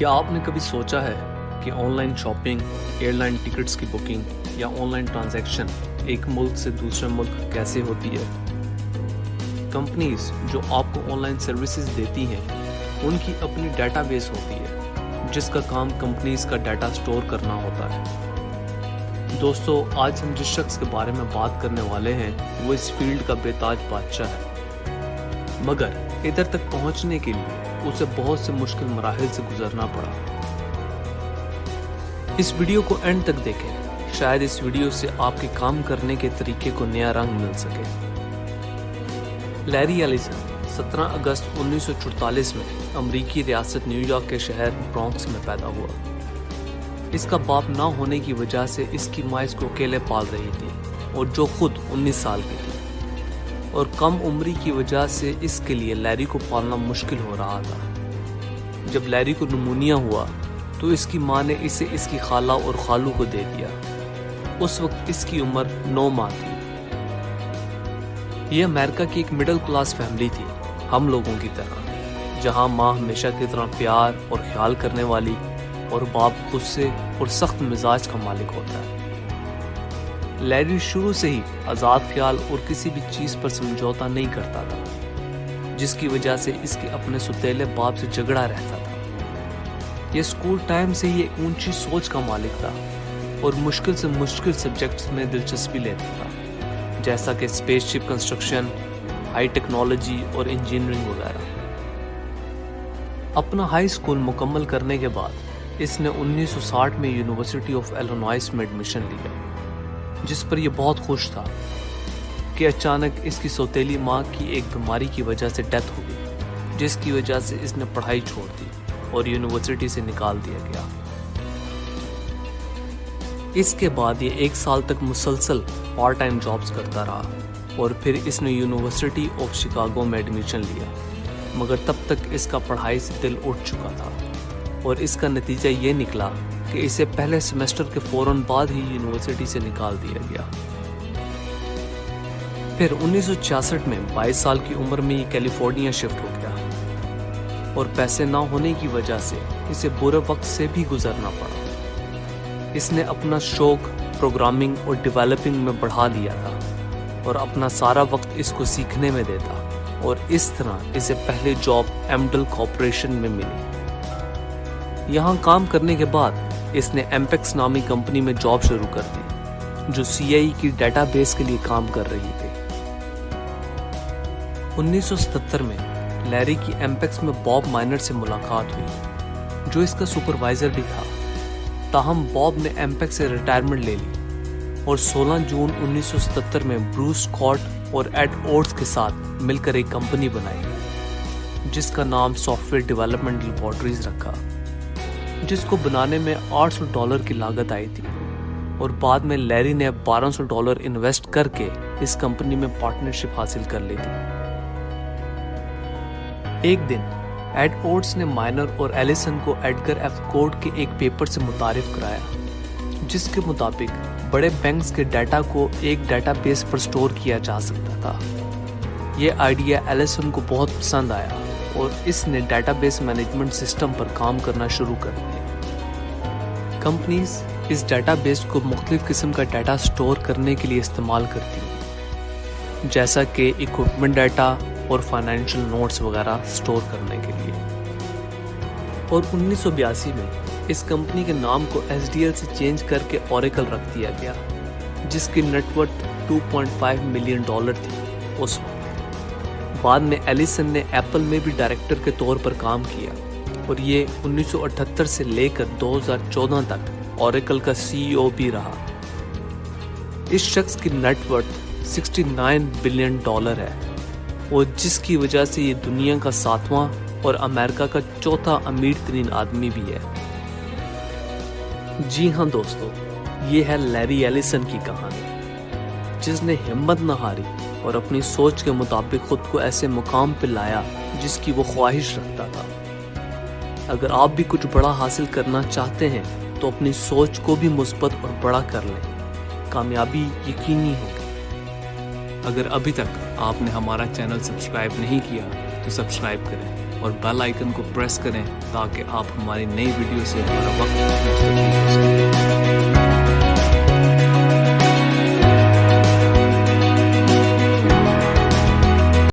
کیا آپ نے کبھی سوچا ہے کہ online shopping, airline tickets کی بکنگ یا آن لائن ٹرانزیکشن ایک ملک سے دوسرے ملک کیسے ہوتی ہے؟ کمپنیز جو آپ کو آن لائن سروسز دیتی ہیں ان کی اپنی ڈیٹا بیس ہوتی ہے جس کا کام کمپنیز کا ڈیٹا سٹور کرنا ہوتا ہے۔ دوستو، آج ہم جس شخص کے بارے میں بات کرنے والے ہیں وہ اس فیلڈ کا بے تاج بادشاہ ہے، مگر ادھر تک پہنچنے کے لیے اسے بہت سے مشکل مراحل سے گزرنا پڑا۔ اس ویڈیو کو اینڈ تک دیکھیں، شاید اس ویڈیو سے آپ کے کام کرنے کے طریقے کو نیا رنگ مل سکے۔ لیری ایلیسن 17 اگست 1944 میں امریکی ریاست نیو یارک کے شہر برانکس میں پیدا ہوا۔ اس کا باپ نہ ہونے کی وجہ سے اس کی ماں اس کو اکیلے پال رہی تھی، اور جو خود 19 سال کی تھی، اور کم عمری کی وجہ سے اس کے لیے لیری کو پالنا مشکل ہو رہا تھا۔ جب لیری کو نمونیا ہوا تو اس کی ماں نے اسے اس کی خالہ اور خالو کو دے دیا۔ اس وقت اس کی عمر 9 ماہ تھی۔ یہ امریکہ کی ایک مڈل کلاس فیملی تھی، ہم لوگوں کی طرح، جہاں ماں ہمیشہ کی طرح پیار اور خیال کرنے والی اور باپ غصے اور سخت مزاج کا مالک ہوتا ہے۔ لیری شروع سے ہی آزاد خیال اور کسی بھی چیز پر سمجھوتا نہیں کرتا تھا، جس کی وجہ سے اس کے اپنے ستیلے باپ سے جھگڑا رہتا تھا۔ یہ اسکول ٹائم سے ہی ایک اونچی سوچ کا مالک تھا اور مشکل سے مشکل سبجیکٹس میں دلچسپی لیتا تھا، جیسا کہ اسپیس شپ کنسٹرکشن، ہائی ٹیکنالوجی اور انجینئرنگ وغیرہ۔ اپنا ہائی اسکول مکمل کرنے کے بعد اس نے 1960 میں یونیورسٹی آف ایلینوائس میں ایڈمیشن لیا، جس پر یہ بہت خوش تھا کہ اچانک اس کی سوتیلی ماں کی ایک بیماری کی وجہ سے ڈیتھ ہو گئی، جس کی وجہ سے اس نے پڑھائی چھوڑ دی اور یونیورسٹی سے نکال دیا گیا۔ اس کے بعد یہ 1 سال تک مسلسل پارٹ ٹائم جابز کرتا رہا، اور پھر اس نے یونیورسٹی آف شکاگو میں ایڈمیشن لیا، مگر تب تک اس کا پڑھائی سے دل اٹھ چکا تھا، اور اس کا نتیجہ یہ نکلا کہ اسے پہلے سیمسٹر کے فوراً بعد ہی یونیورسٹی سے نکال دیا گیا۔ پھر 1966 میں 22 سال کی عمر میں یہ کیلیفورنیا شفٹ ہو گیا، اور پیسے نہ ہونے کی وجہ سے اسے برے وقت سے بھی گزرنا پڑا۔ اس نے اپنا شوق پروگرامنگ اور ڈیولپنگ میں بڑھا دیا تھا، اور اپنا سارا وقت اس کو سیکھنے میں دیتا، اور اس طرح اسے پہلی جاب ایمڈل کارپوریشن میں ملی۔ یہاں کام کرنے کے بعد اس نے ایمپیکس نامی کمپنی میں جاب شروع کر دی، جو CIA کی ڈیٹا بیس کے لیے کام کر رہی تھی۔ 1977 میں لیری کی ایمپیکس میں باب مائنر سے ملاقات ہوئی، جو اس کا سپروائزر بھی تھا۔ تاہم باب نے ایمپیکس سے ریٹائرمنٹ لے لی، اور 16 جون 1977 میں بروس اسکاٹ اور ایڈ اوٹس کے ساتھ مل کر ایک کمپنی بنائی، جس کا نام سافٹ ویئر ڈیولپمنٹ لیبارٹریز رکھا، جس کو بنانے میں $800 کی لاگت آئی تھی، اور بعد میں لیری نے $1200 انویسٹ کر کے اس کمپنی میں پارٹنرشپ حاصل کر لی تھی۔ ایک دن ایڈ اوٹس نے مائنر اور ایلیسن کو ایڈگر ایف کوڈ کے ایک پیپر سے متعارف کرایا، جس کے مطابق بڑے بینکس کے ڈیٹا کو ایک ڈیٹا بیس پر سٹور کیا جا سکتا تھا۔ یہ آئیڈیا ایلیسن کو بہت پسند آیا، اور اس نے ڈیٹا بیس مینجمنٹ سسٹم پر کام کرنا شروع کر دیا۔ کمپنیز اس ڈیٹا بیس کو مختلف قسم کا ڈیٹا سٹور کرنے کے لیے استعمال کرتی ہیں، جیسا کہ اکوپمنٹ ڈیٹا اور فائنینشیل نوٹس وغیرہ سٹور کرنے کے لیے۔ اور 1982 میں اس کمپنی کے نام کو SDL سے چینج کر کے اوریکل رکھ دیا گیا، جس کی نیٹ ورتھ $2.5 ملین تھی اس وقت۔ بعد میں ایلیسن نے ایپل میں بھی ڈائریکٹر کے طور پر کام کیا، اور یہ 1978 سے لے کر 2014 تک اوریکل کا CEO بھی رہا۔ اس شخص کی نیٹ ورتھ $69 بلین ہے، اور جس کی وجہ سے یہ دنیا کا 7واں اور امریکہ کا 4تھا امیر ترین آدمی بھی ہے۔ جی ہاں دوستو، یہ ہے لیری ایلیسن کی کہانی، جس نے ہمت نہ ہاری اور اپنی سوچ کے مطابق خود کو ایسے مقام پہ لایا جس کی وہ خواہش رکھتا تھا۔ اگر آپ بھی کچھ بڑا حاصل کرنا چاہتے ہیں تو اپنی سوچ کو بھی مثبت اور بڑا کر لیں، کامیابی یقینی ہوگی۔ اگر ابھی تک آپ نے ہمارا چینل سبسکرائب نہیں کیا تو سبسکرائب کریں۔ اور بیل آئیکن کو پریس کریں تاکہ آپ ہماری نئی ویڈیو سے ہر وقت مستفید ہو سکیں۔